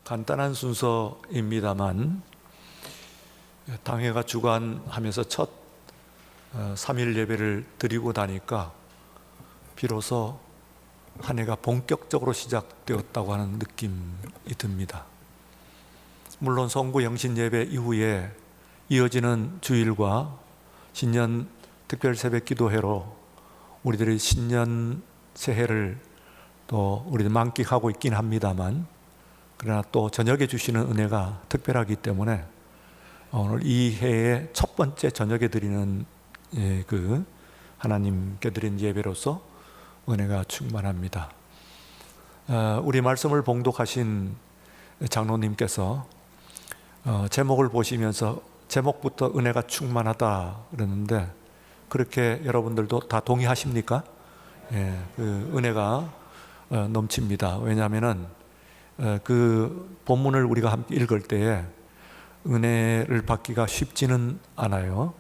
간단한 순서입니다만 당회가 주관하면서 첫 3일 예배를 드리고 나니까 비로소 한 해가 본격적으로 시작되었다고 하는 느낌이 듭니다. 물론 성구 영신 예배 이후에 이어지는 주일과 신년 특별 새벽 기도회로 우리들이 신년 새해를 또 우리들 만끽하고 있긴 합니다만, 그러나 또 저녁에 주시는 은혜가 특별하기 때문에 오늘 이 해의 첫 번째 저녁에 드리는 그 하나님께 드린 예배로서 은혜가 충만합니다. 우리 말씀을 봉독하신 장로님께서 제목을 보시면서 제목부터 은혜가 충만하다 그러는데, 그렇게 여러분들도 다 동의하십니까? 그 은혜가 넘칩니다. 왜냐하면은 그 본문을 우리가 함께 읽을 때에 은혜를 받기가 쉽지는 않아요.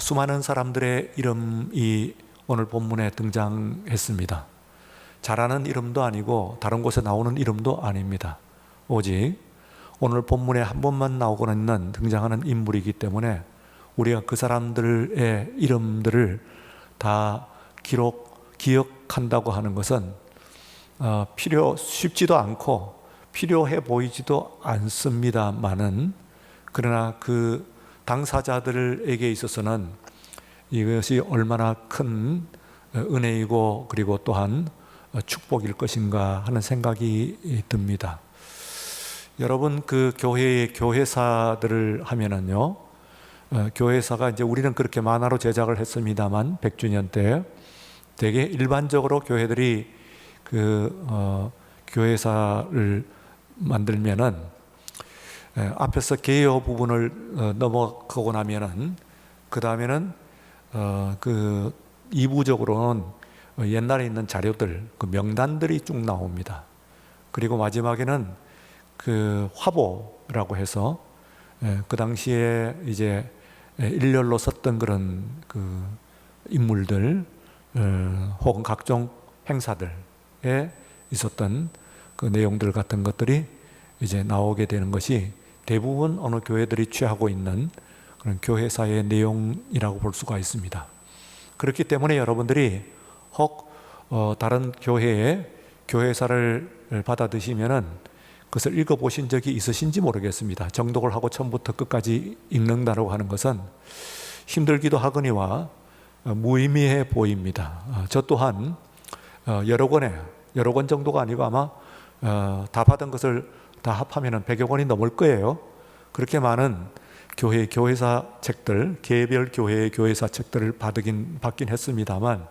수많은 사람들의 이름이 오늘 본문에 등장했습니다. 잘하는 이름도 아니고 다른 곳에 나오는 이름도 아닙니다. 오직 오늘 본문에 한 번만 나오고 있는 등장하는 인물이기 때문에 우리가 그 사람들의 이름들을 다 기억한다고 하는 것은 쉽지도 않고 필요해 보이지도 않습니다만은, 그러나 그 당사자들에게 있어서는 이것이 얼마나 큰 은혜이고 그리고 또한 축복일 것인가 하는 생각이 듭니다. 여러분, 그 교회의 교회사들을 하면은요, 교회사가 이제 우리는 그렇게 만화로 제작을 했습니다만 100주년 때 되게 일반적으로 교회들이 그 교회사를 만들면은 앞에서 개요 부분을 넘어가고 나면은 그 다음에는 그 이부적으로는 옛날에 있는 자료들, 그 명단들이 쭉 나옵니다. 그리고 마지막에는 그 화보라고 해서 그 당시에 이제 일렬로 섰던 그런 그 인물들 혹은 각종 행사들에 있었던 그 내용들 같은 것들이 이제 나오게 되는 것이 대부분 어느 교회들이 취하고 있는 그런 교회사의 내용이라고 볼 수가 있습니다. 그렇기 때문에 여러분들이 혹 다른 교회의 교회사를 받아 드시면은 그것을 읽어보신 적이 있으신지 모르겠습니다. 정독을 하고 처음부터 끝까지 읽는다고 하는 것은 힘들기도 하거니와 무의미해 보입니다. 저 또한 여러 권 정도가 아니고 아마 다 받은 것을 다 합하면 100여 권이 넘을 거예요. 그렇게 많은 교회사 책들, 개별 교회의 교회사 책들을 받긴 했습니다만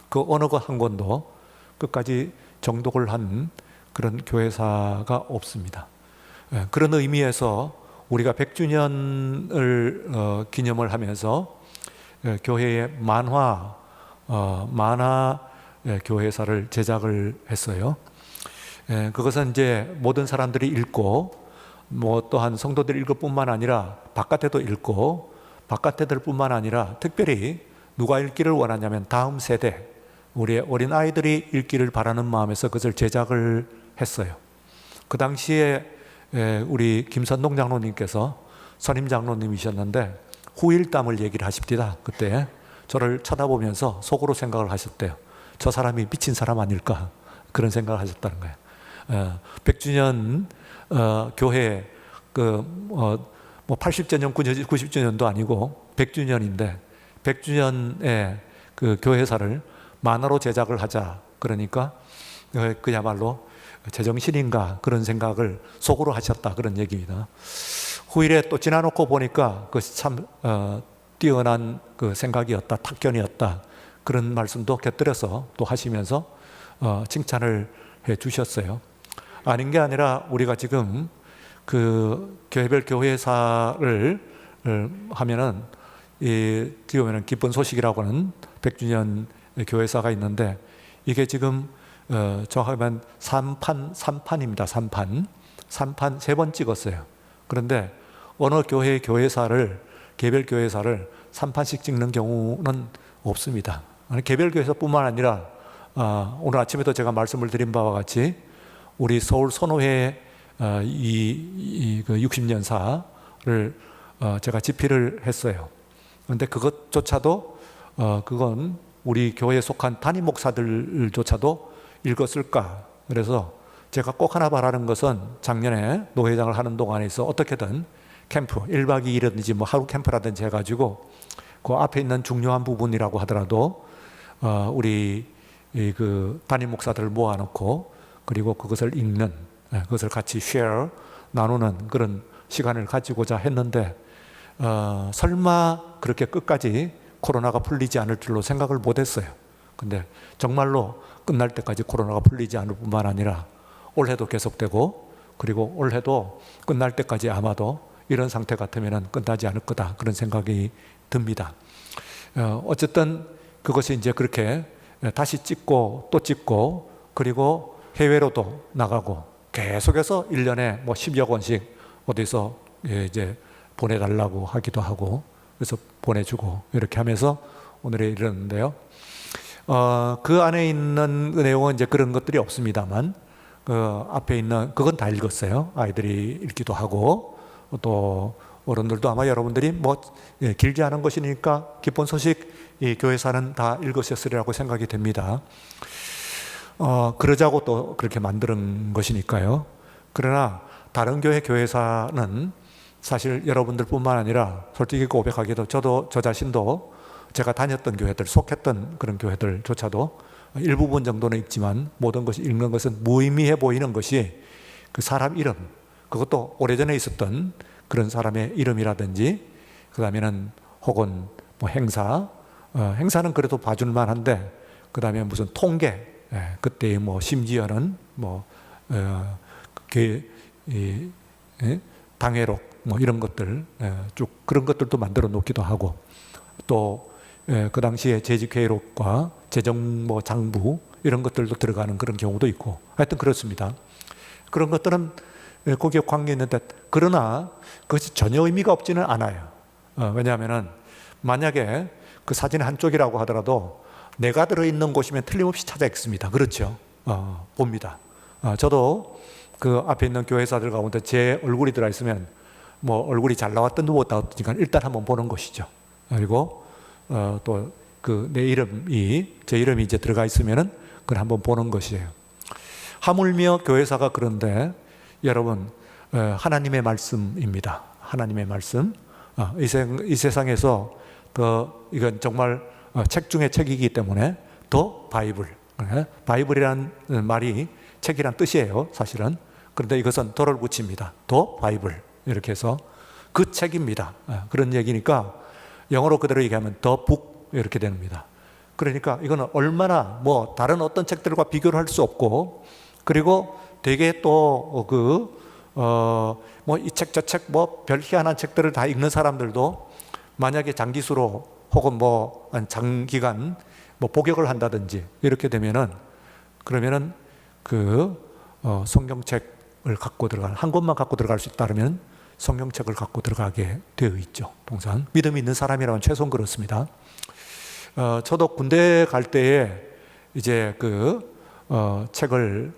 그 어느 것 한 권도 끝까지 정독을 한 그런 교회사가 없습니다. 그런 의미에서 우리가 100주년을 기념을 하면서 교회의 만화 교회사를 제작을 했어요. 그것은 이제 모든 사람들이 읽고 또한 성도들이 읽을 뿐만 아니라 바깥에도 읽고 바깥애들 뿐만 아니라 특별히 누가 읽기를 원하냐면 다음 세대, 우리의 어린 아이들이 읽기를 바라는 마음에서 그것을 제작을 했어요. 그 당시에 우리 김선동 장로님께서 선임 장로님이셨는데 후일담을 얘기를 하십니다. 그때 저를 쳐다보면서 속으로 생각을 하셨대요. 저 사람이 미친 사람 아닐까, 그런 생각을 하셨다는 거예요. 100주년 교회 뭐 80주년, 90주년도 아니고 100주년인데 100주년에 그 교회사를 만화로 제작을 하자. 그러니까 그야말로 제정신인가 그런 생각을 속으로 하셨다, 그런 얘기입니다. 후일에 또 지나놓고 보니까 그것이 참 뛰어난 그 생각이었다, 탁견이었다, 그런 말씀도 곁들여서 또 하시면서 칭찬을 해 주셨어요. 아닌 게 아니라 우리가 지금 그 교회별 교회사를 하면은 지금은 기쁜 소식이라고 하는 100주년 교회사가 있는데, 이게 지금 정확하면 3판입니다. 3판 3번 찍었어요. 그런데 어느 교회의 교회사를, 개별 교회사를 3판씩 찍는 경우는 없습니다. 개별 교회사뿐만 아니라 오늘 아침에도 제가 말씀을 드린 바와 같이 우리 서울 선호회 그 60년사를 제가 집필을 했어요. 그런데 그것조차도 그건 우리 교회에 속한 담임 목사들조차도 읽었을까? 그래서 제가 꼭 하나 바라는 것은 작년에 노회장을 하는 동안에 있어 어떻게든 캠프 1박 2일이든지 뭐 하루 캠프라든지 해가지고 그 앞에 있는 중요한 부분이라고 하더라도 우리 그 담임 목사들을 모아놓고 그리고 그것을 읽는, 그것을 같이 share 나누는 그런 시간을 가지고자 했는데 설마 그렇게 끝까지 코로나가 풀리지 않을 줄로 생각을 못했어요. 근데 정말로 끝날 때까지 코로나가 풀리지 않을 뿐만 아니라 올해도 계속되고 그리고 올해도 끝날 때까지 아마도 이런 상태 같으면 끝나지 않을 거다, 그런 생각이 듭니다. 어쨌든 그것이 이제 그렇게 다시 찍고 또 찍고 그리고 해외로도 나가고 계속해서 1년에 뭐 10여 권씩 어디서 이제 보내달라고 하기도 하고 그래서 보내주고 이렇게 하면서 오늘에 이르는데요. 그 안에 있는 내용은 이제 그런 것들이 없습니다만 그 앞에 있는 그건 다 읽었어요. 아이들이 읽기도 하고 또 어른들도 아마 여러분들이 뭐 길지 않은 것이니까 기쁜 소식 이 교회사는 다 읽으셨으리라고 생각이 됩니다. 그러자고 또 그렇게 만드는 것이니까요. 그러나 다른 교회 교회사는 사실 여러분들뿐만 아니라 솔직히 고백하기도 저 자신도 제가 다녔던 교회들, 속했던 그런 교회들조차도 일부분 정도는 읽지만 모든 것이 읽는 것은 무의미해 보이는 것이 그 사람 이름, 그것도 오래전에 있었던 그런 사람의 이름이라든지 그 다음에는 혹은 뭐 행사는 그래도 봐줄만 한데 그 다음에 무슨 통계, 그때 뭐 심지어는 뭐 당회록 뭐 이런 것들 쭉 그런 것들도 만들어 놓기도 하고 또 그 당시에 재직회의록과 재정 뭐 장부 이런 것들도 들어가는 그런 경우도 있고 하여튼 그렇습니다. 그런 것들은 거기에 관계 있는데 그러나 그것이 전혀 의미가 없지는 않아요. 왜냐하면은 만약에 그 사진 한쪽이라고 하더라도 내가 들어있는 곳이면 틀림없이 찾아 읽습니다. 그렇죠? 봅니다. 저도 그 앞에 있는 교회사들 가운데 제 얼굴이 들어있으면 뭐 얼굴이 잘 나왔든 못 나왔든 일단 한번 보는 것이죠. 그리고 또 그 제 이름이 이제 들어가 있으면은 그걸 한번 보는 것이에요. 하물며 교회사가 그런데 여러분 하나님의 말씀입니다. 하나님의 말씀. 이 세상에서 이건 정말 책 중에 책이기 때문에 더 바이블. 바이블이란 말이 책이란 뜻이에요, 사실은. 그런데 이것은 더를 붙입니다. 더 바이블. 이렇게 해서 그 책입니다. 그런 얘기니까 영어로 그대로 얘기하면 더 북 이렇게 됩니다. 그러니까 이거는 얼마나 뭐 다른 어떤 책들과 비교를 할 수 없고 그리고 되게 또 뭐 이 책 저 책 뭐 별 희한한 책들을 다 읽는 사람들도 만약에 장기수로 혹은 뭐 장기간 뭐 복역을 한다든지 이렇게 되면은 그러면은 성경책을 갖고 들어가는 한 권만 갖고 들어갈 수 있다면 성경책을 갖고 들어가게 되어 있죠. 통상 믿음이 있는 사람이라면 최소한 그렇습니다. 저도 군대 갈 때에 이제 책을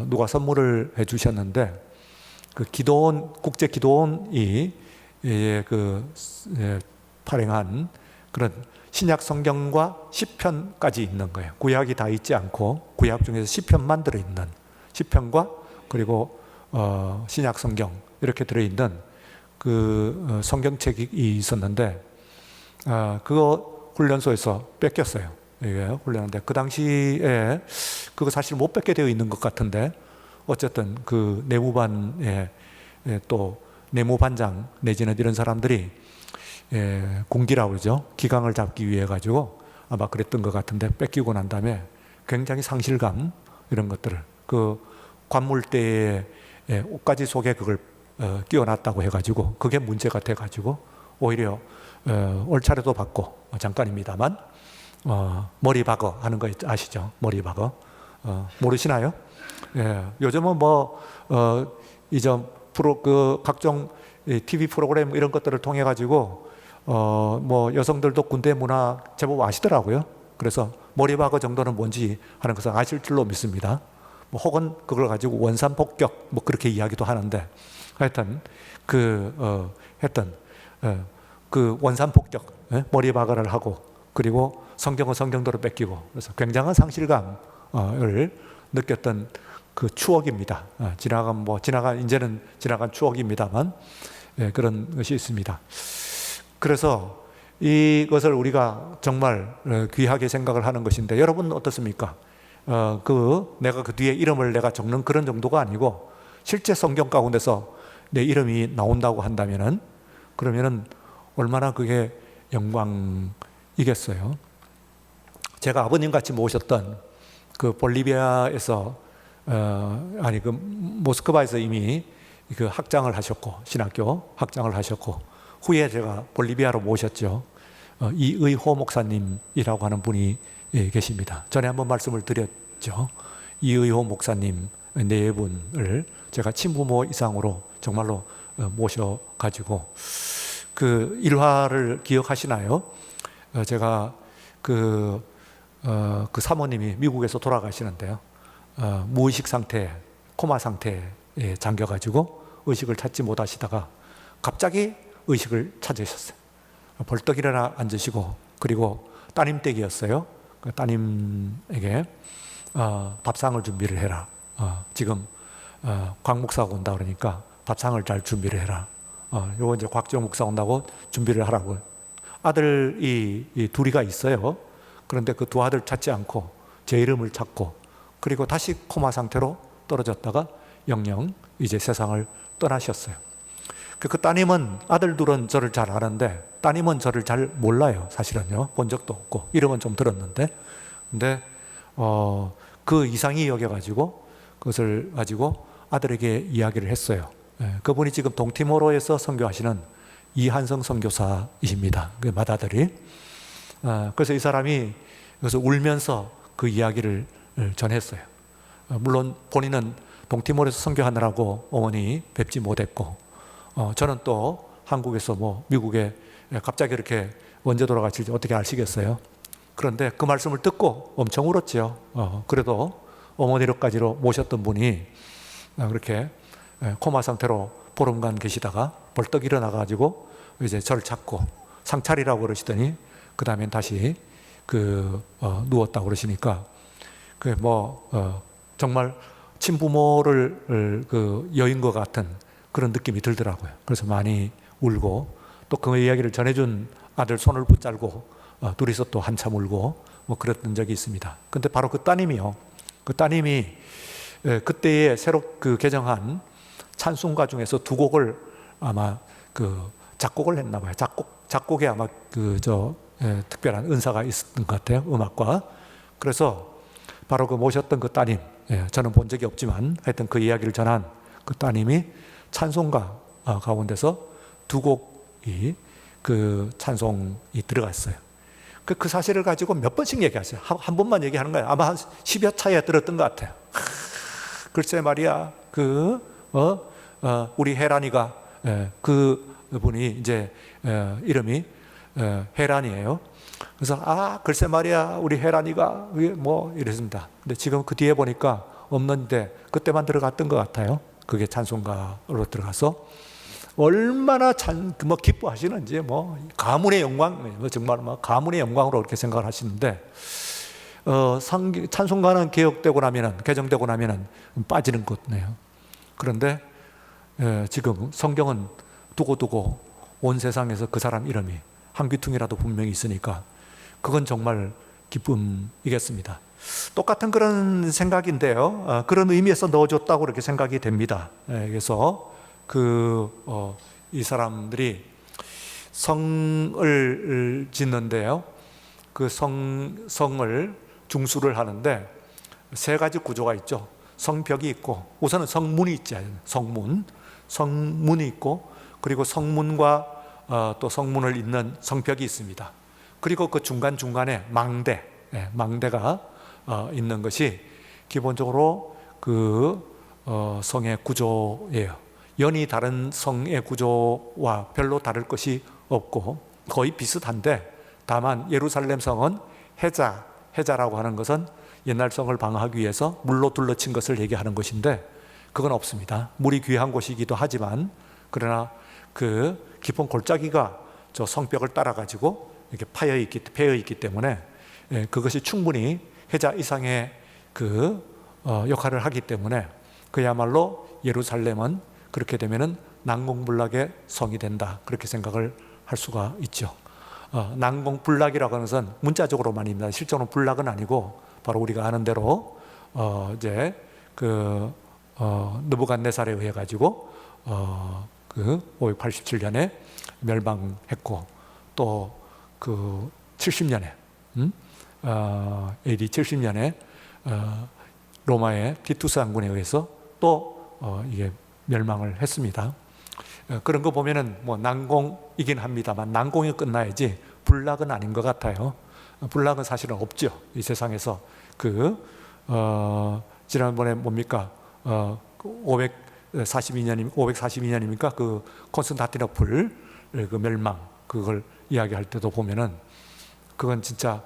누가 선물을 해주셨는데 그 국제 기도원이 발행한 그런 신약 성경과 시편까지 있는 거예요. 구약이 다 있지 않고 구약 중에서 시편만 들어 있는 시편과 그리고 신약 성경 이렇게 들어 있는 그 성경책이 있었는데 그거 훈련소에서 뺏겼어요. 이게 훈련하는데 그 당시에 그거 사실 못 뺏게 되어 있는 것 같은데 어쨌든 그 내무반에 또 내무반장 내지는 이런 사람들이 군기라고 그러죠. 기강을 잡기 위해 가지고 아마 그랬던 것 같은데 뺏기고 난 다음에 굉장히 상실감 이런 것들을 그 관물대의 옷가지 속에 그걸 끼워놨다고 해가지고 그게 문제가 돼가지고 오히려 얼차려도 받고 잠깐입니다만 머리박어 하는 거 아시죠? 머리박어 모르시나요? 요즘은 뭐 이전 각종 TV 프로그램 이런 것들을 통해 가지고 뭐 여성들도 군대 문화 제법 아시더라고요. 그래서 머리박어 정도는 뭔지 하는 것을 아실 줄로 믿습니다. 뭐 혹은 그걸 가지고 원산폭격 뭐 그렇게 이야기도 하는데, 하여튼 그 원산폭격, 머리 박아를 하고, 그리고 성경은 성경대로 뺏기고, 그래서 굉장한 상실감을 느꼈던 그 추억입니다. 이제는 지나간 추억입니다만, 그런 것이 있습니다. 그래서 이것을 우리가 정말 귀하게 생각을 하는 것인데, 여러분은 어떻습니까? 내가 그 뒤에 이름을 내가 적는 그런 정도가 아니고, 실제 성경 가운데서 내 이름이 나온다고 한다면은, 그러면은 얼마나 그게 영광이겠어요. 제가 아버님 같이 모셨던 그 볼리비아에서 모스크바에서 이미 그 학장을 하셨고, 신학교 학장을 하셨고, 후에 제가 볼리비아로 모셨죠. 이의호 목사님이라고 하는 분이 계십니다. 전에 한번 말씀을 드렸죠. 이의호 목사님 네 분을 제가 친부모 이상으로 정말로 모셔가지고, 그 일화를 기억하시나요? 제가 그 사모님이 미국에서 돌아가시는데요. 무의식 상태, 코마 상태에 잠겨가지고 의식을 찾지 못하시다가 갑자기 의식을 찾으셨어요. 벌떡 일어나 앉으시고, 그리고 따님 댁이었어요. 그 따님에게 밥상을 준비를 해라. 지금 곽 목사가 온다 그러니까 밥상을 잘 준비를 해라. 요거 이제 곽정 목사 온다고 준비를 하라고. 아들이 둘이가 있어요. 그런데 그 두 아들 찾지 않고 제 이름을 찾고, 그리고 다시 코마 상태로 떨어졌다가 영영 이제 세상을 떠나셨어요. 그 따님은, 아들 둘은 저를 잘 아는데 따님은 저를 잘 몰라요. 사실은요. 본 적도 없고 이름은 좀 들었는데, 근데 그 이상이 여겨가지고 그것을 가지고 아들에게 이야기를 했어요. 그분이 지금 동티모로에서 선교하시는 이한성 선교사이십니다. 그 맏아들이. 그래서 이 사람이 그래서 울면서 그 이야기를 전했어요. 물론 본인은 동티모르에서 선교하느라고 어머니 뵙지 못했고, 저는 또 한국에서 미국에 갑자기 이렇게 언제 돌아가실지 어떻게 아시겠어요? 그런데 그 말씀을 듣고 엄청 울었죠. 그래도 어머니로까지로 모셨던 분이 그렇게 코마 상태로 보름간 계시다가 벌떡 일어나가지고 이제 저를 찾고 상차리라고 그러시더니 그 다음엔 다시 누웠다고 그러시니까 정말 친부모를 여인 것 같은 그런 느낌이 들더라고요. 그래서 많이 울고, 또 그 이야기를 전해준 아들 손을 붙잡고 둘이서 또 한참 울고 그랬던 적이 있습니다. 근데 바로 그 따님이 그때에 새로 개정한 찬송가 중에서 두 곡을 아마 작곡을 했나 봐요. 작곡에 아마 특별한 은사가 있었던 것 같아요. 음악과. 그래서 바로 모셨던 그 따님, 저는 본 적이 없지만 하여튼 그 이야기를 전한 그 따님이 찬송가 가운데서 두 곡이 찬송이 들어갔어요. 그 사실을 가지고 몇 번씩 얘기하세요. 한 번만 얘기하는 거예요. 아마 한 10여 차례 들었던 것 같아요. 글쎄 말이야, 우리 혜란이가, 그분이 이제 이름이 혜란이에요. 그래서 글쎄 말이야, 우리 혜란이가 이랬습니다. 근데 지금 그 뒤에 보니까 없는데 그때만 들어갔던 것 같아요. 그게 찬송가로 들어가서 얼마나 기뻐하시는지 가문의 영광, 정말 가문의 영광으로 그렇게 생각을 하시는데, 찬송가는 개정되고 나면은 빠지는 거네요. 그런데 지금 성경은 두고두고 온 세상에서 그 사람 이름이 한 귀퉁이라도 분명히 있으니까 그건 정말 기쁨이겠습니다. 똑같은 그런 생각인데요. 그런 의미에서 넣어줬다고 그렇게 생각이 됩니다. 그래서 이 사람들이 성을 짓는데요. 그 성을 중수를 하는데 세 가지 구조가 있죠. 성벽이 있고, 우선은 성문이 있죠. 성문이 있고, 그리고 성문과 또 성문을 잇는 성벽이 있습니다. 그리고 그 중간중간에 망대가 있는 것이 기본적으로 성의 구조예요. 연이 다른 성의 구조와 별로 다를 것이 없고 거의 비슷한데, 다만 예루살렘 성은 해자라고 하는 것은 옛날 성을 방어하기 위해서 물로 둘러친 것을 얘기하는 것인데 그건 없습니다. 물이 귀한 곳이기도 하지만 그러나 그 깊은 골짜기가 저 성벽을 따라 가지고 이렇게 패여 있기 때문에 그것이 충분히 해자 이상의 그 역할을 하기 때문에 그야말로 예루살렘은 그렇게 되면은 난공불락의 성이 된다, 그렇게 생각을 할 수가 있죠. 난공불락이라고 하는 것은 문자적으로 말입니다. 실제로는 불락은 아니고 바로 우리가 아는 대로 이제 그 느부갓네살에 의해 가지고 그 587년에 멸망했고 또 그 70년에 AD 70년에 로마의 티투스 장군에 의해서 또 이게 멸망을 했습니다. 그런 거 보면은 뭐 난공이긴 합니다만 난공이 끝나야지 불락은 아닌 것 같아요. 불락은 사실은 없죠, 이 세상에서. 지난번에 뭡니까 542년입니까 그 콘스탄티노플 그 멸망, 그걸 이야기할 때도 보면은 그건 진짜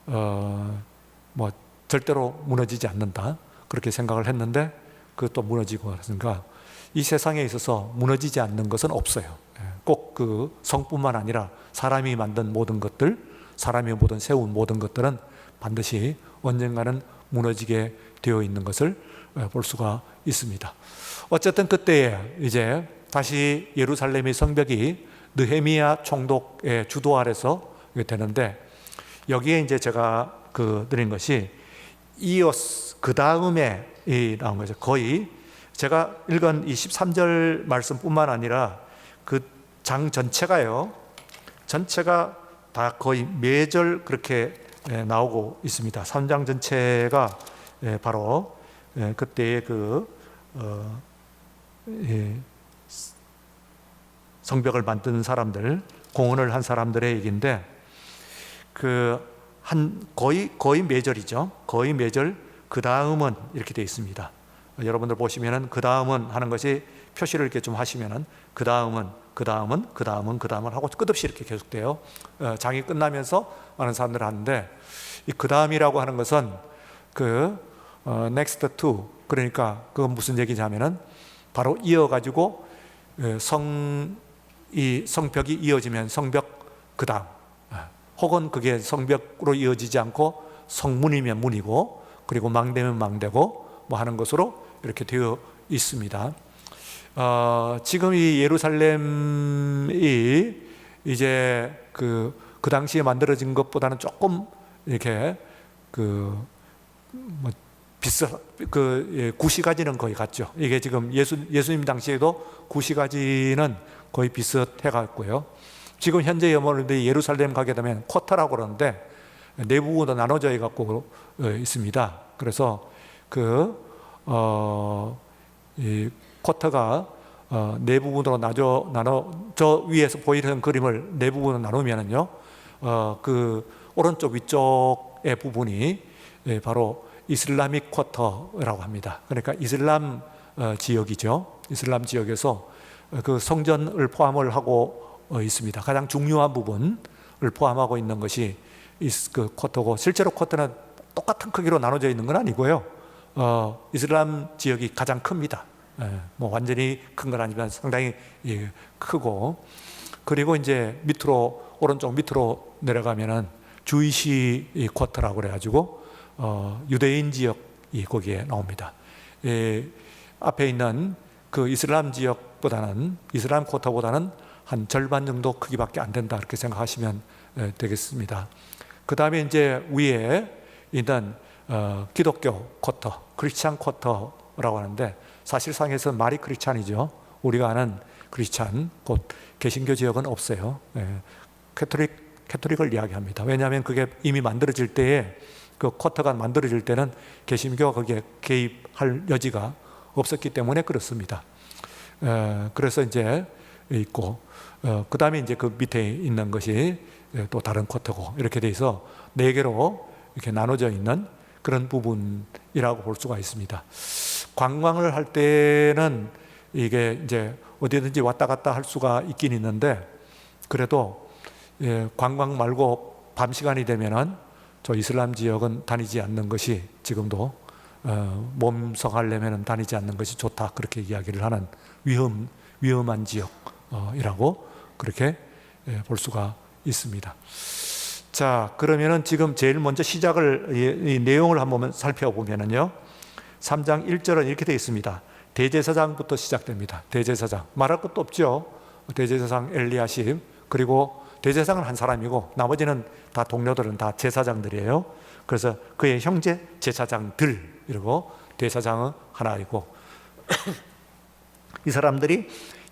뭐 절대로 무너지지 않는다, 그렇게 생각을 했는데 그것도 무너지고 그랬으니까 이 세상에 있어서 무너지지 않는 것은 없어요. 꼭 그 성뿐만 아니라 사람이 만든 모든 것들, 사람이 세운 모든 것들은 반드시 언젠가는 무너지게 되어 있는 것을 볼 수가 있습니다. 어쨌든 그때에 이제 다시 예루살렘의 성벽이 느헤미야 총독의 주도 아래서 되는데, 여기에 이제 제가 드린 것이 이어스 그 다음에 나온 거죠. 거의 제가 읽은 이 13절 말씀뿐만 아니라 그 장 전체가요, 전체가 다 거의 매절 그렇게 나오고 있습니다. 3장 전체가 바로 그때의 성벽을 만든 사람들, 공헌을 한 사람들의 얘기인데 거의 매절이죠. 거의 매절 그 다음은 이렇게 되어 있습니다. 여러분들 보시면은 그 다음은 하는 것이 표시를 이렇게 좀 하시면은 그 다음은 하고 끝없이 이렇게 계속돼요. 장이 끝나면서 많은 사람들 하는데 이 그 다음이라고 하는 것은 next to, 그러니까 그건 무슨 얘기냐면은 바로 이어가지고 이 성벽이 이어지면 성벽 그 다음, 혹은 그게 성벽으로 이어지지 않고 성문이면 문이고 그리고 망대면 망대고 뭐 하는 것으로 이렇게 되어 있습니다. 지금 이 예루살렘이 이제 그 당시에 만들어진 것보다는 조금 이렇게 구시가지는 거의 같죠. 이게 지금 예수님 당시에도 구시가지는 거의 비슷해 갔고요. 지금 현재 여러분들이 예루살렘 가게 되면 쿼터라고 그러는데 내부도 나눠져 갖고 있습니다. 그래서 이 쿼터가 네 부분으로 저 위에서 보이는 그림을 네 부분으로 나누면은요, 오른쪽 위쪽의 부분이 바로 이슬라믹 쿼터라고 합니다. 그러니까 이슬람 지역이죠. 이슬람 지역에서 그 성전을 포함을 하고 있습니다. 가장 중요한 부분을 포함하고 있는 것이 그 쿼터고, 실제로 쿼터는 똑같은 크기로 나눠져 있는 건 아니고요. 이슬람 지역이 가장 큽니다. 뭐 완전히 큰 건 아니지만 상당히 크고, 그리고 이제 오른쪽 밑으로 내려가면은 주이시 쿼터라고 그래가지고 유대인 지역이 거기에 나옵니다. 앞에 있는 그 이슬람 지역보다는, 이슬람 쿼터보다는 한 절반 정도 크기밖에 안 된다, 이렇게 생각하시면 되겠습니다. 그 다음에 이제 위에 있는 기독교 쿼터, 크리스찬 쿼터라고 하는데, 사실상에서 말이 크리스찬이죠. 우리가 아는 크리스찬, 곧 개신교 지역은 없어요. 캐토릭을 이야기합니다. 왜냐하면 그게 이미 만들어질 때에, 그 쿼터가 만들어질 때는 개신교가 거기에 개입할 여지가 없었기 때문에 그렇습니다. 그래서 이제 있고, 그 다음에 이제 그 밑에 있는 것이 또 다른 쿼터고, 이렇게 돼서 네 개로 이렇게 나눠져 있는 그런 부분이라고 볼 수가 있습니다. 관광을 할 때는 이게 이제 어디든지 왔다 갔다 할 수가 있긴 있는데, 그래도 관광 말고 밤 시간이 되면은 저 이슬람 지역은 다니지 않는 것이 지금도 몸성하려면 다니지 않는 것이 좋다, 그렇게 이야기를 하는 위험한 지역이라고 그렇게 볼 수가 있습니다. 자, 그러면은 지금 제일 먼저 시작을, 이 내용을 한번 살펴보면은요, 3장 1절은 이렇게 되어 있습니다. 대제사장부터 시작됩니다. 대제사장, 말할 것도 없죠. 대제사장 엘리야십, 그리고 대제사장은 한 사람이고 나머지는 다 동료들은 다 제사장들이에요. 그래서 그의 형제 제사장들, 이러고 대사장은 하나이고 이 사람들이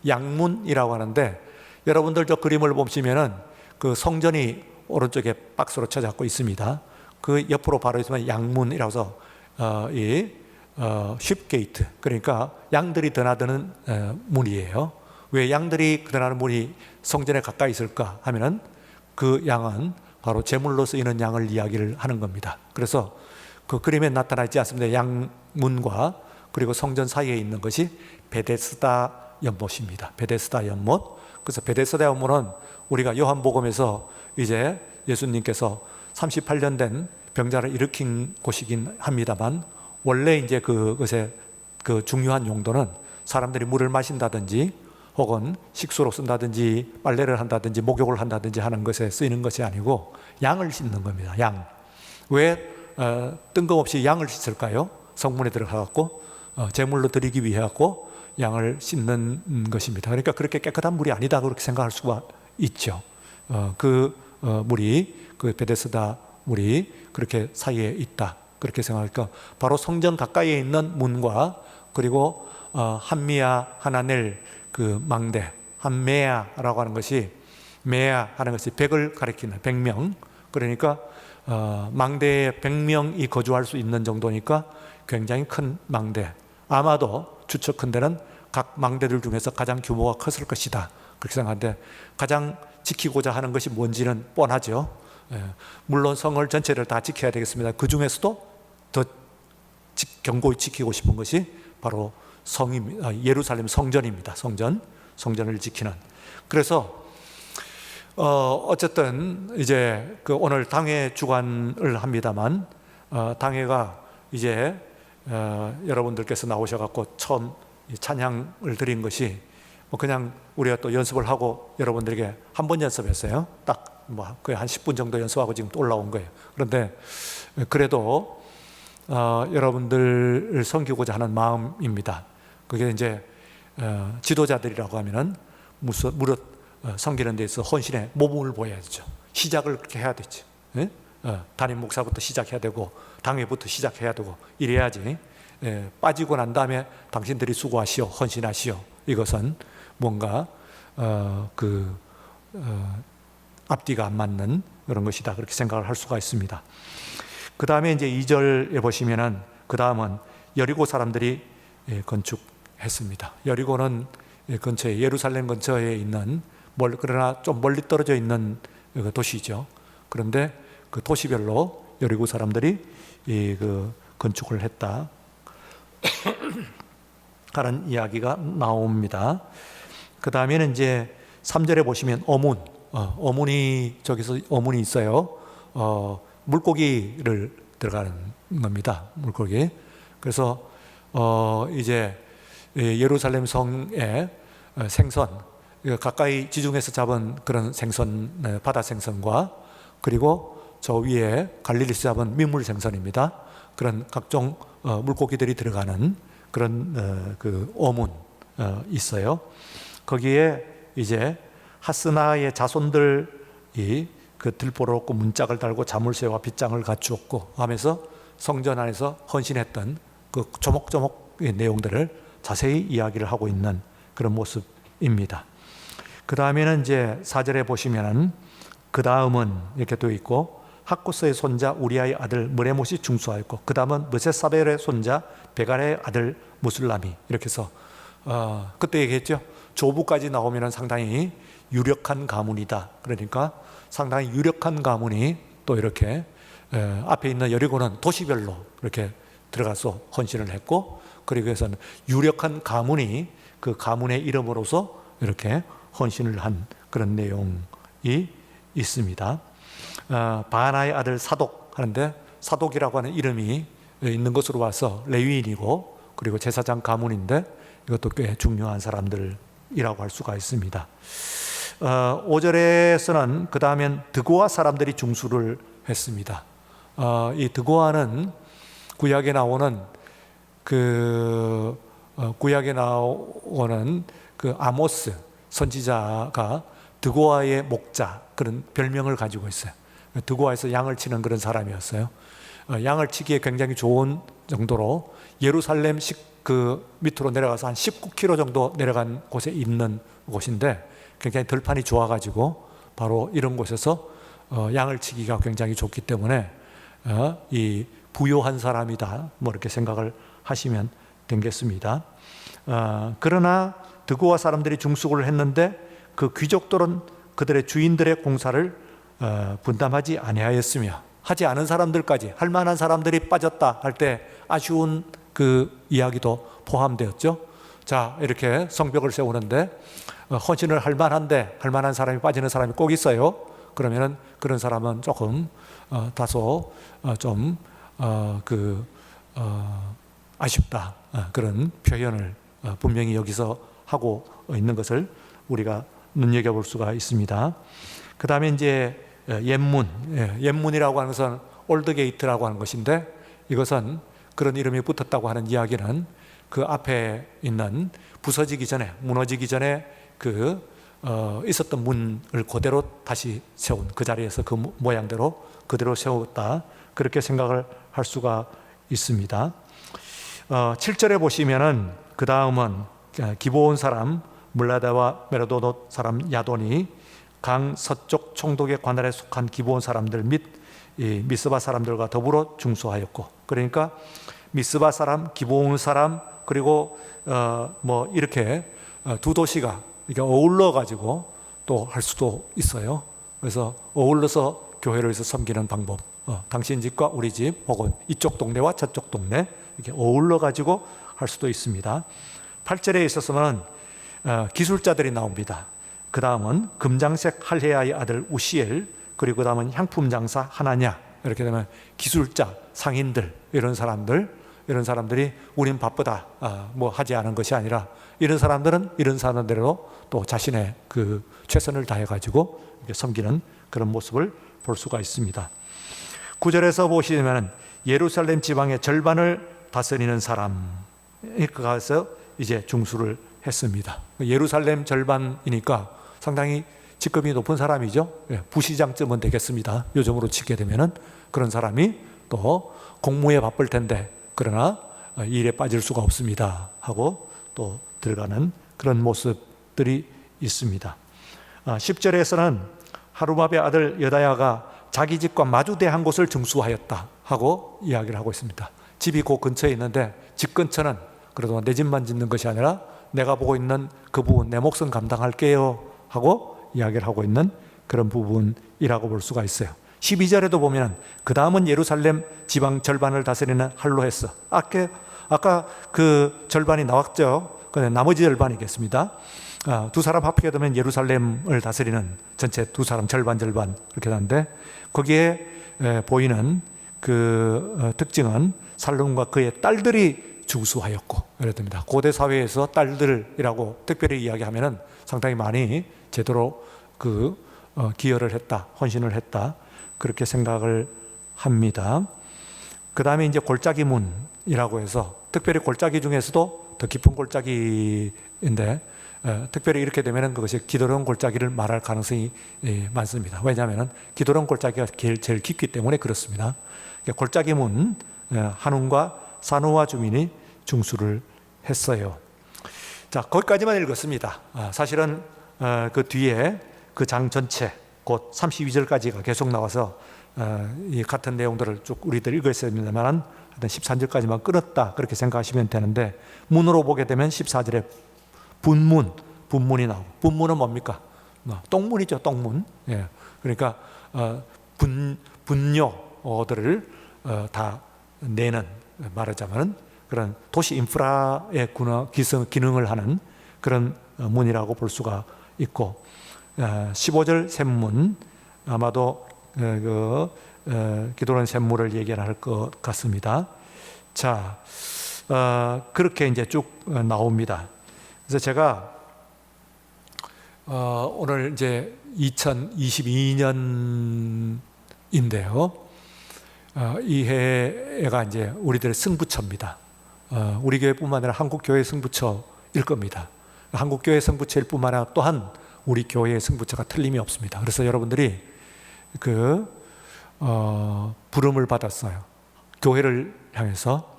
양문이라고 하는데, 여러분들 저 그림을 보시면은 그 성전이 오른쪽에 박스로 쳐잡고 있습니다. 그 옆으로 바로 있으면 양문이라고 해서 쉽게이트, 그러니까 양들이 드나드는 문이에요. 왜 양들이 드나드는 문이 성전에 가까이 있을까 하면은 그 양은 바로 제물로 쓰이는 양을 이야기를 하는 겁니다. 그래서 그 그림에 나타나 있지 않습니다. 양문과 그리고 성전 사이에 있는 것이 베데스다 연못입니다. 베데스다 연못. 그래서 베데스다 연못은 우리가 요한복음에서 이제 예수님께서 38년 된 병자를 일으킨 곳이긴 합니다만, 원래 이제 그것의 그 중요한 용도는 사람들이 물을 마신다든지 혹은 식수로 쓴다든지 빨래를 한다든지 목욕을 한다든지 하는 것에 쓰이는 것이 아니고 양을 씻는 겁니다. 양. 왜 뜬금없이 양을 씻을까요? 성문에 들어가갖고 제물로 드리기 위해 갖고 양을 씻는 것입니다. 그러니까 그렇게 깨끗한 물이 아니다, 그렇게 생각할 수가 있죠. 물이, 그 베데스다 물이 그렇게 사이에 있다, 그렇게 생각하니까 바로 성전 가까이에 있는 문과 그리고 한미야 하나넬 그 망대, 한메야라고 하는 것이, 메야 하는 것이 100을 가리키는 100명, 그러니까 망대에 100명이 거주할 수 있는 정도니까 굉장히 큰 망대, 아마도 추측컨대는 각 망대들 중에서 가장 규모가 컸을 것이다, 그렇게 생각하는데, 가장 지키고자 하는 것이 뭔지는 뻔하죠. 물론 성을 전체를 다 지켜야 되겠습니다. 그 중에서도 더 견고히 지키고 싶은 것이 바로 예루살렘 성전입니다. 성전을 지키는. 그래서 어쨌든 이제 그 오늘 당회 주관을 합니다만, 당회가 이제 여러분들께서 나오셔갖고 처음 찬양을 드린 것이 그냥 우리가 또 연습을 하고 여러분들에게 한 번 연습했어요. 딱 거의 한 10분 정도 연습하고 지금 또 올라온 거예요. 그런데 그래도 여러분들을 섬기고자 하는 마음입니다. 그게 이제 지도자들이라고 하면은 무릇 섬기는 데 있어 헌신의 모범을 보여야죠. 시작을 그렇게 해야 되죠. 담임 목사부터 시작해야 되고 당회부터 시작해야 되고 이래야지. 빠지고 난 다음에 당신들이 수고하시오, 헌신하시오, 이것은 뭔가 앞뒤가 안 맞는 그런 것이다, 그렇게 생각을 할 수가 있습니다. 그 다음에 이제 2절에 보시면은 그 다음은 여리고 사람들이 건축했습니다. 여리고는 근처에, 예루살렘 근처에 있는 그러나 좀 멀리 떨어져 있는 도시죠. 그런데 그 도시별로 여리고 사람들이 건축을 했다 하는 이야기가 나옵니다. 그 다음에는 이제 3절에 보시면 어문이 있어요. 물고기를 들어가는 겁니다. 물고기. 그래서 이제 예루살렘 성의 생선, 가까이 지중해에서 잡은 그런 생선, 바다 생선과 그리고 저 위에 갈릴리에서 잡은 민물 생선입니다. 그런 각종 물고기들이 들어가는 그런 그 어문 있어요. 거기에 이제 하스나의 자손들이 그 들보를 얻고 문짝을 달고 자물쇠와 빗장을 갖추었고 하면서 성전 안에서 헌신했던 그 조목조목 내용들을 자세히 이야기를 하고 있는 그런 모습입니다. 그 다음에는 이제 4절에 보시면은 그 다음은 이렇게 되어 있고, 학구스의 손자 우리아의 아들 무레못이 중수하였고, 그 다음은 무세사벨의 손자 베갈의 아들 무술람이, 이렇게 해서 그때 얘기했죠. 조부까지 나오면은 상당히 유력한 가문이다. 그러니까 상당히 유력한 가문이 또 이렇게 앞에 있는 여리고는 도시별로 이렇게 들어가서 헌신을 했고, 그리고 해서는 유력한 가문이 그 가문의 이름으로서 이렇게 헌신을 한 그런 내용이 있습니다. 바나의 아들 사독 하는데 사독이라고 하는 이름이 있는 것으로 봐서 레위인이고 그리고 제사장 가문인데 이것도 꽤 중요한 사람들이라고 할 수가 있습니다. 5절에서는 그 다음엔 드고아 사람들이 중수를 했습니다. 이 드고아는 구약에 나오는 그 아모스 선지자가 드고아의 목자 그런 별명을 가지고 있어요. 드고아에서 양을 치는 그런 사람이었어요. 양을 치기에 굉장히 좋은 정도로 예루살렘 그 밑으로 내려가서 한 19km 정도 내려간 곳에 있는 곳인데 굉장히 들판이 좋아가지고 바로 이런 곳에서 양을 치기가 굉장히 좋기 때문에 이 부요한 사람이다 뭐 이렇게 생각을 하시면 되겠습니다. 그러나 드고아 사람들이 중수를 했는데 그 귀족들은 그들의 주인들의 공사를 분담하지 아니하였으며 하지 않은 사람들까지 할 만한 사람들이 빠졌다 할 때 아쉬운 그 이야기도 포함되었죠. 자, 이렇게 성벽을 세우는데 헌신을 할 만한데 할 만한 사람이 빠지는 사람이 꼭 있어요. 그러면은 그런 사람은 조금 다소 좀 아쉽다 그런 표현을 분명히 여기서 하고 있는 것을 우리가 눈여겨볼 수가 있습니다. 그 다음에 이제 옛문이라고 하는 것은 올드게이트라고 하는 것인데 이것은 그런 이름이 붙었다고 하는 이야기는 그 앞에 있는 부서지기 전에 무너지기 전에 있었던 문을 그대로 다시 세운 그 자리에서 그 모양대로 그대로 세웠다 그렇게 생각을 할 수가 있습니다. 7절에 보시면은 그 다음은 기브온 사람 물라다와 메로도노 사람 야돈이 강 서쪽 총독의 관할에 속한 기브온 사람들 및 미스바 사람들과 더불어 중수하였고, 그러니까 미스바 사람, 기브온 사람 그리고 뭐 이렇게 두 도시가 이렇게 어울러 가지고 또 할 수도 있어요. 그래서 어울러서 교회를 해서 섬기는 방법, 당신 집과 우리 집 혹은 이쪽 동네와 저쪽 동네 이렇게 어울러 가지고 할 수도 있습니다. 8절에 있어서는 기술자들이 나옵니다. 그 다음은 금장색 할헤아의 아들 우시엘, 그리고 그 다음은 향품 장사 하나냐. 이렇게 되면 기술자, 상인들 이런 사람들이 우린 바쁘다 뭐 하지 않은 것이 아니라 이런 사람들은 이런 사람들로 또 자신의 그 최선을 다해 가지고 섬기는 그런 모습을 볼 수가 있습니다. 9절에서 보시면 예루살렘 지방의 절반을 다스리는 사람이 가서 이제 중수를 했습니다. 예루살렘 절반이니까 상당히 직급이 높은 사람이죠. 부시장쯤은 되겠습니다. 요즘으로 치게 되면은 그런 사람이 또 공무에 바쁠 텐데 그러나 일에 빠질 수가 없습니다 하고 또 들어가는 그런 모습들이 있습니다. 10절에서는 하루밥의 아들 여다야가 자기 집과 마주대한 곳을 중수하였다 하고 이야기를 하고 있습니다. 집이 그 근처에 있는데 집 근처는 그래도 내 집만 짓는 것이 아니라 내가 보고 있는 그 부분 내 몫은 감당할게요 하고 이야기를 하고 있는 그런 부분이라고 볼 수가 있어요. 12절에도 보면 그 다음은 예루살렘 지방 절반을 다스리는 할로 했어. 아까 그 절반이 나왔죠. 근데 나머지 절반이겠습니다. 두 사람 합하게 되면 예루살렘을 다스리는 전체 두 사람 절반 그렇게 하는데 거기에 보이는 그 특징은 살룸과 그의 딸들이 중수하였고 이렇게 됩니다. 고대 사회에서 딸들이라고 특별히 이야기하면은 상당히 많이 제대로 기여를 했다, 헌신을 했다 그렇게 생각을 합니다. 그 다음에 이제 골짜기 문이라고 해서 특별히 골짜기 중에서도 더 깊은 골짜기인데 특별히 이렇게 되면 그것이 기드론 골짜기를 말할 가능성이 많습니다. 왜냐하면 기드론 골짜기가 제일 깊기 때문에 그렇습니다. 골짜기 문 한운과 사노아 주민이 중수를 했어요. 자, 거기까지만 읽었습니다. 사실은 그 뒤에 그 장 전체 곧 32절까지가 계속 나와서 이 같은 내용들을 쭉 우리들 읽었습니다만 하여튼 13절까지만 끊었다 그렇게 생각하시면 되는데 문으로 보게 되면 14절에 분문이 나오고 분문은 뭡니까? 똥문이죠, 똥문. 예. 그러니까 분뇨들을 다 내는 말하자면 그런 도시 인프라의 기능을 하는 그런 문이라고 볼 수가 있고 15절 샘문 아마도 기도는 샘물을 얘기할 것 같습니다. 자, 그렇게 이제 쭉 나옵니다. 그래서 제가 오늘 이제 2022년인데요. 이 해가 이제 우리들의 승부처입니다. 우리 교회뿐만 아니라 한국 교회 승부처일 겁니다. 한국 교회 승부처일 뿐만 아니라 또한 우리 교회의 승부처가 틀림이 없습니다. 그래서 여러분들이 부름을 받았어요. 교회를 향해서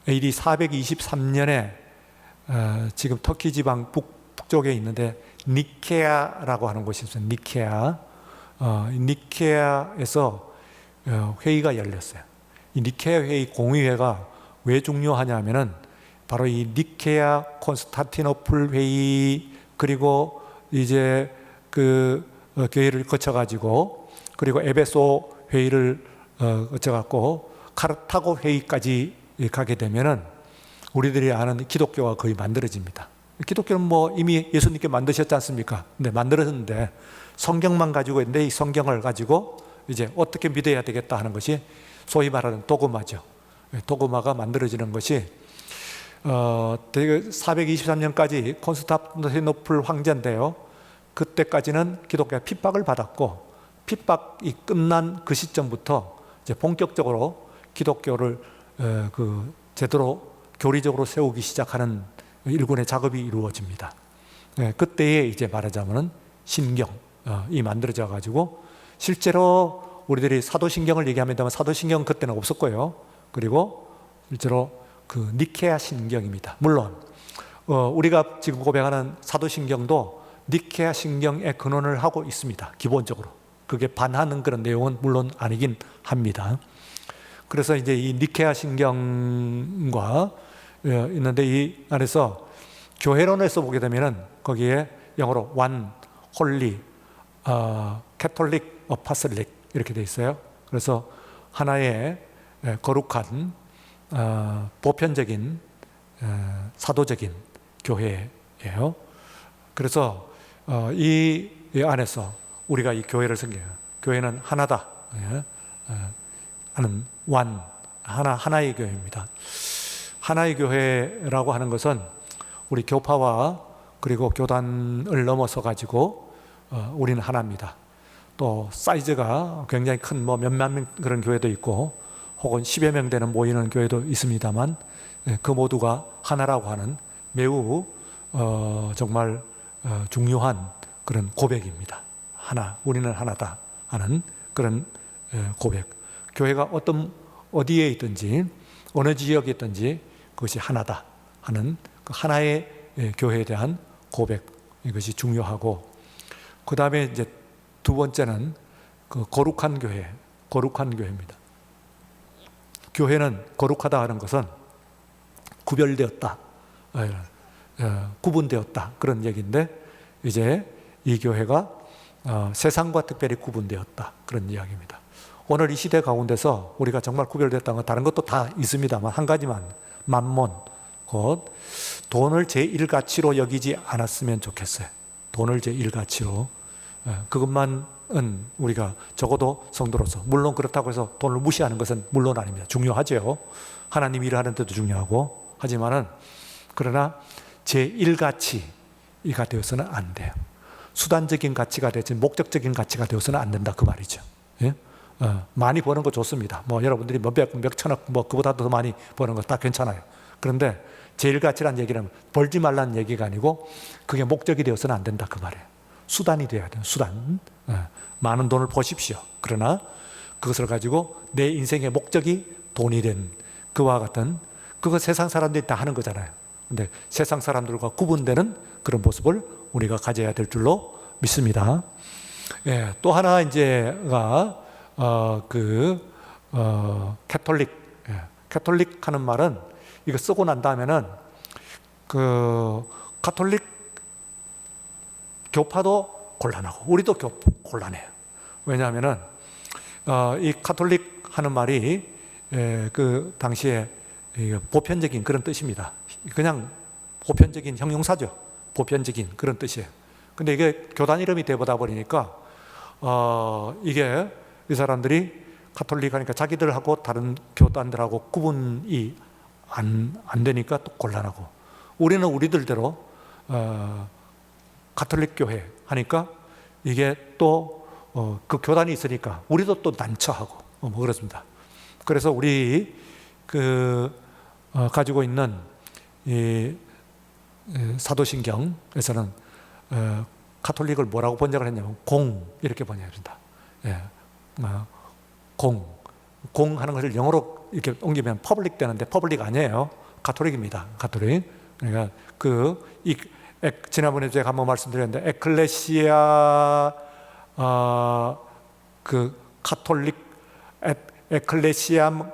AD 423년에 지금 터키 지방 북쪽에 있는데 니케아라고 하는 곳이 있어요. 니케아에서 회의가 열렸어요. 이 니케아 회의 공의회가 왜 중요하냐면은 바로 이 니케아 콘스탄티노플 회의, 그리고 이제 교회를 거쳐가지고, 그리고 에베소 회의를 거쳐갖고 카르타고 회의까지 가게 되면은 우리들이 아는 기독교가 거의 만들어집니다. 기독교는 뭐 이미 예수님께 만드셨지 않습니까? 근데 만들었는데 성경만 가지고 있는데, 이 성경을 가지고 이제 어떻게 믿어야 되겠다 하는 것이 소위 말하는 도그마죠. 도그마가 만들어지는 것이 423년까지 콘스탄티노플 황제인데요. 그때까지는 교독교가 핍박을 받았고, 핍박이 끝난 그 시점부터 이제 본격적으로 기독교를 제대로 교리적으로 세우기 시작하는 일군의 작업이 이루어집니다. 그때에 이제 말하자면은 신경이 만들어져 가지고, 실제로 우리들이 사도신경을 얘기하면 사도신경은 그때는 없었고요. 그리고 실제로 니케아 신경입니다. 물론 우리가 지금 고백하는 사도신경도 니케아 신경에 근원을 하고 있습니다. 기본적으로 그게 반하는 그런 내용은 물론 아니긴 합니다. 그래서 이제 이 니케아 신경과 있는데, 이 안에서 교회론에서 보게 되면은 거기에 영어로 one, holy, catholic, apostolic 이렇게 돼 있어요. 그래서 하나의 거룩한 보편적인 사도적인 교회예요. 그래서 이 안에서 우리가 이 교회를 섬겨요. 교회는 하나다 하는 하나의 교회입니다. 하나의 교회라고 하는 것은 우리 교파와 그리고 교단을 넘어서 가지고 우리는 하나입니다. 또 사이즈가 굉장히 큰 몇만 명 그런 교회도 있고, 혹은 10여 명 되는 모이는 교회도 있습니다만, 그 모두가 하나라고 하는 매우 정말 중요한 그런 고백입니다. 하나, 우리는 하나다 하는 그런 고백. 교회가 어디에 있든지 어느 지역에 있든지 그것이 하나다 하는 그 하나의 교회에 대한 고백, 이것이 중요하고, 그 다음에 이제 두 번째는 거룩한 교회입니다. 교회는 거룩하다 하는 것은 구별되었다, 구분되었다 그런 얘기인데, 이제 이 교회가 세상과 특별히 구분되었다 그런 이야기입니다. 오늘 이 시대 가운데서 우리가 정말 구별됐다는 건 다른 것도 다 있습니다만, 한 가지만, 만몬, 곧 돈을 제1가치로 여기지 않았으면 좋겠어요. 돈을 제1가치로. 그것만은 우리가 적어도 성도로서, 물론 그렇다고 해서 돈을 무시하는 것은 물론 아닙니다. 중요하죠. 하나님 일을 하는 데도 중요하고, 하지만은 그러나 제1가치가 되어서는 안 돼요. 수단적인 가치가 되지 목적적인 가치가 되어서는 안 된다 그 말이죠. 예? 많이 버는 거 좋습니다. 여러분들이 몇백, 몇천억, 그보다도 더 많이 버는 거 다 괜찮아요. 그런데 제1가치란 얘기는 벌지 말라는 얘기가 아니고, 그게 목적이 되어서는 안 된다 그 말이에요. 수단이 돼야 돼요. 수단. 많은 돈을 버십시오. 그러나 그것을 가지고 내 인생의 목적이 돈이 된 그와 같은, 그거 세상 사람들이 다 하는 거잖아요. 근데 세상 사람들과 구분되는 그런 모습을 우리가 가져야 될 줄로 믿습니다. 예, 또 하나 이제가 캐톨릭. 캐톨릭 하는 말은 이거 쓰고 난 다음에는 가톨릭 교파도 곤란하고 우리도 곤란해요. 왜냐하면은 이 가톨릭 하는 말이 그 당시에 보편적인 그런 뜻입니다. 그냥 보편적인 형용사죠. 보편적인 그런 뜻이에요. 근데 이게 교단 이름이 되보다 보니까 이게 이 사람들이 가톨릭 하니까 자기들하고 다른 교단들하고 구분이 안 되니까 또 곤란하고, 우리는 우리들대로 가톨릭 교회 하니까 이게 또 그 교단이 있으니까 우리도 또 난처하고 뭐 그렇습니다. 그래서 우리 가지고 있는 이 사도신경에서는 가톨릭을 뭐라고 번역을 했냐면 공 이렇게 번역합니다. 예. 공 하는 것을 영어로 이렇게 옮기면 퍼블릭 되는데 퍼블릭 아니에요. 가톨릭입니다. 가톨릭. 그러니까 지난번에 제가 한번 말씀드렸는데 에클레시아 가톨릭 에클레시암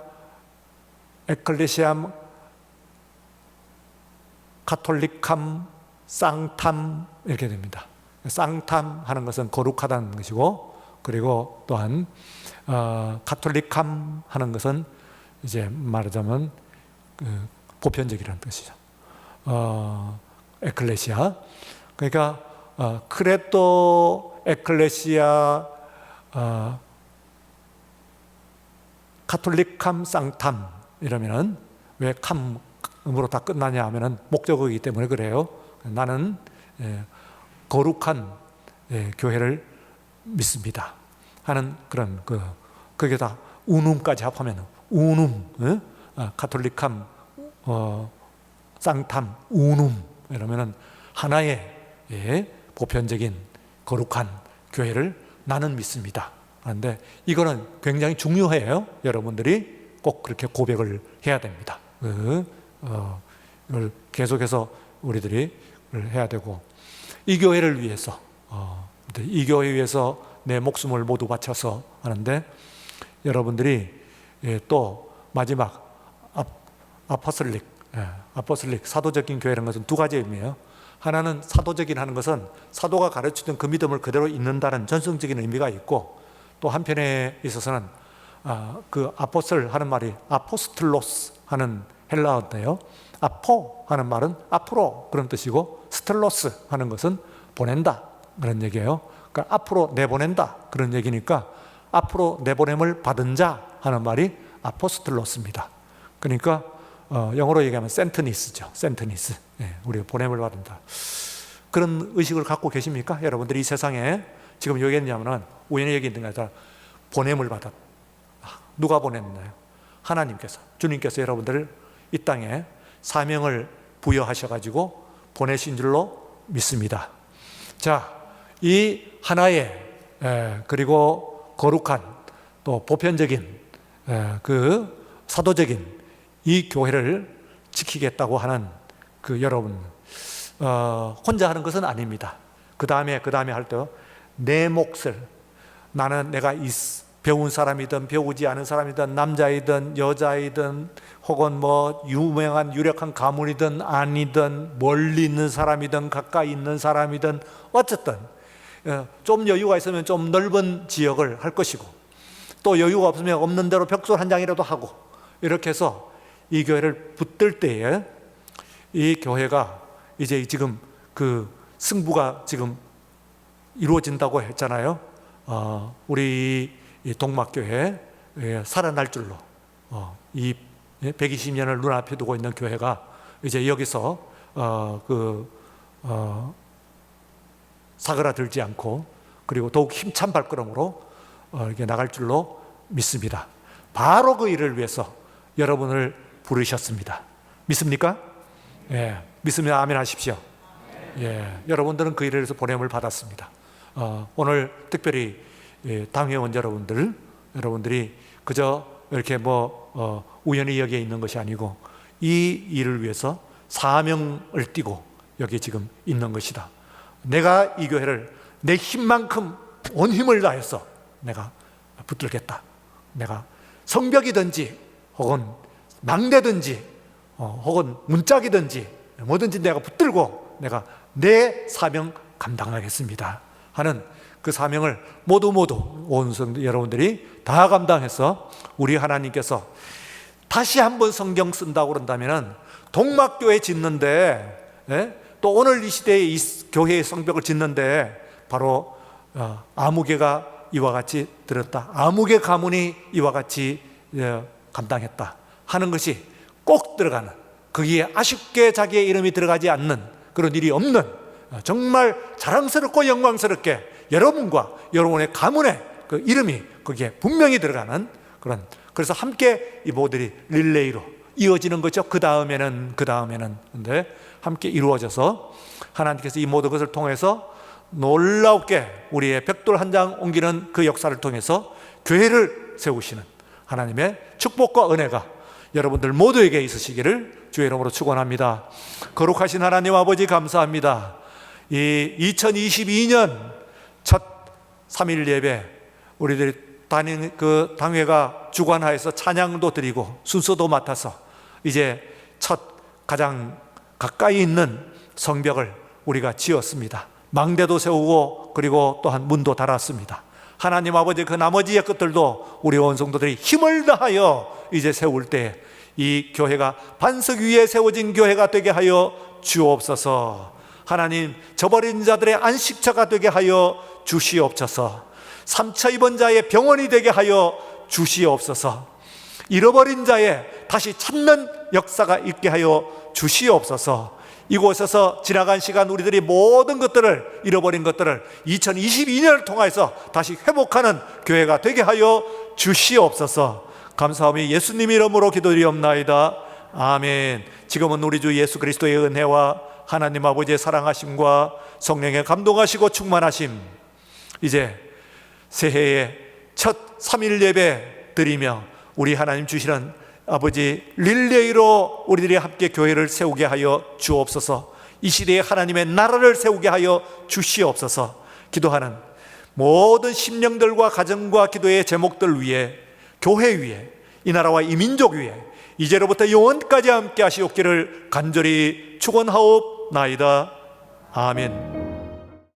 가톨릭함 쌍탐 이렇게 됩니다. 쌍탐 하는 것은 거룩하다는 것이고, 그리고 또한 가톨릭함 하는 것은 이제 말하자면 보편적이라는 뜻이죠. 에클레시아, 그러니까 크레토 에클레시아 가톨릭함 쌍탐 이러면은 왜 캄으로 다 끝나냐 하면은 목적어이기 때문에 그래요. 나는 거룩한 교회를 믿습니다 하는 그런 그게 다 운음까지 합하면 운음, 가톨릭함, 쌍탐, 운음 이러면은 하나의 보편적인 거룩한 교회를 나는 믿습니다. 그런데 이거는 굉장히 중요해요. 여러분들이 꼭 그렇게 고백을 해야 됩니다. 이걸 계속해서 우리들이 해야 되고, 이 교회를 위해서 이 교회를 위해서 내 목숨을 모두 바쳐서 하는데, 여러분들이 또 마지막 아포슬릭 사도적인 교회라는 것은 두 가지 의미예요. 하나는 사도적인 하는 것은 사도가 가르치던 그 믿음을 그대로 잇는다는 전성적인 의미가 있고, 또 한편에 있어서는 그 아포슬 하는 말이 아포스틀로스 하는 헬라어인데요. 아포 하는 말은 앞으로 그런 뜻이고, 스텔로스 하는 것은 보낸다 그런 얘기예요. 그러니까 앞으로 내보낸다 그런 얘기니까 앞으로 내보냄을 받은 자 하는 말이 아포스틀로스입니다. 그러니까 영어로 얘기하면 센트니스죠. 센트니스. 우리가 보냄을 받는다. 그런 의식을 갖고 계십니까? 여러분들이 이 세상에 지금 여기 있냐면은 우연히 여기 있는 게 아니라 보냄을 받았. 누가 보냈나요? 하나님께서, 주님께서 여러분들을 이 땅에 사명을 부여하셔가지고 보내신 줄로 믿습니다. 자, 이 하나의 그리고 거룩한 또 보편적인 그 사도적인 이 교회를 지키겠다고 하는 그 여러분 혼자 하는 것은 아닙니다. 그 다음에 할 때 내 몫을, 나는 내가 배운 사람이든 배우지 않은 사람이든 남자이든 여자이든 혹은 뭐 유명한 유력한 가문이든 아니든 멀리 있는 사람이든 가까이 있는 사람이든 어쨌든 좀 여유가 있으면 좀 넓은 지역을 할 것이고, 또 여유가 없으면 없는 대로 벽돌 한 장이라도 하고, 이렇게 해서 이 교회를 붙들 때에 이 교회가 이제 지금 그 승부가 지금 이루어진다고 했잖아요. 우리 동막교회 살아날 줄로 이 120년을 눈앞에 두고 있는 교회가 이제 여기서 사그라들지 않고, 그리고 더욱 힘찬 발걸음으로 이렇게 나갈 줄로 믿습니다. 바로 그 일을 위해서 여러분을 부르셨습니다. 믿습니까? 예, 믿으면 아멘 하십시오. 예, 여러분들은 그 일을 위해서 보냄을 받았습니다. 오늘 특별히 당회원 여러분들이 그저 이렇게 우연히 여기에 있는 것이 아니고 이 일을 위해서 사명을 띠고 여기 지금 있는 것이다. 내가 이 교회를 내 힘만큼 온 힘을 다해서 내가 붙들겠다. 내가 성벽이든지 혹은 망대든지 혹은 문짝이든지 뭐든지 내가 붙들고 내가 내 사명 감당하겠습니다 하는 그 사명을 모두 온 여러분들이 다 감당해서 우리 하나님께서 다시 한번 성경 쓴다고 그런다면 동막교회 짓는데 또 오늘 이 시대에 이 교회의 성벽을 짓는데 바로 아무개가 이와 같이 들었다, 아무개 가문이 이와 같이 감당했다 하는 것이 꼭 들어가는, 거기에 아쉽게 자기의 이름이 들어가지 않는 그런 일이 없는, 정말 자랑스럽고 영광스럽게 여러분과 여러분의 가문의 그 이름이 거기에 분명히 들어가는 그런, 그래서 함께 이 모델이 릴레이로 이어지는 거죠. 그 다음에는 근데 함께 이루어져서 하나님께서 이 모든 것을 통해서 놀랍게 우리의 벽돌 한 장 옮기는 그 역사를 통해서 교회를 세우시는 하나님의 축복과 은혜가 여러분들 모두에게 있으시기를 주의 이름으로 축원합니다. 거룩하신 하나님 아버지 감사합니다. 이 2022년 첫 3일 예배 우리들이 그 당회가 주관하여서 찬양도 드리고 순서도 맡아서 이제 첫 가장 가까이 있는 성벽을 우리가 지었습니다. 망대도 세우고 그리고 또한 문도 달았습니다. 하나님 아버지, 그 나머지의 것들도 우리 원성도들이 힘을 다하여 이제 세울 때 이 교회가 반석 위에 세워진 교회가 되게 하여 주옵소서. 하나님, 저버린 자들의 안식처가 되게 하여 주시옵소서. 상처 입은 자의 병원이 되게 하여 주시옵소서. 잃어버린 자의 다시 찾는 역사가 있게 하여 주시옵소서. 이곳에서 지나간 시간 우리들이 모든 것들을, 잃어버린 것들을 2022년을 통해서 다시 회복하는 교회가 되게 하여 주시옵소서. 감사하며 예수님 이름으로 기도드리옵나이다. 아멘. 지금은 우리 주 예수 그리스도의 은혜와 하나님 아버지의 사랑하심과 성령의 감동하시고 충만하심, 이제 새해의 첫 3일 예배 드리며 우리 하나님 주시는 아버지 릴레이로 우리들이 함께 교회를 세우게 하여 주옵소서. 이 시대에 하나님의 나라를 세우게 하여 주시옵소서. 기도하는 모든 심령들과 가정과 기도의 제목들 위에, 교회 위에, 이 나라와 이 민족 위에 이제로부터 영원까지 함께 하시옵기를 간절히 축원하옵나이다. 아멘.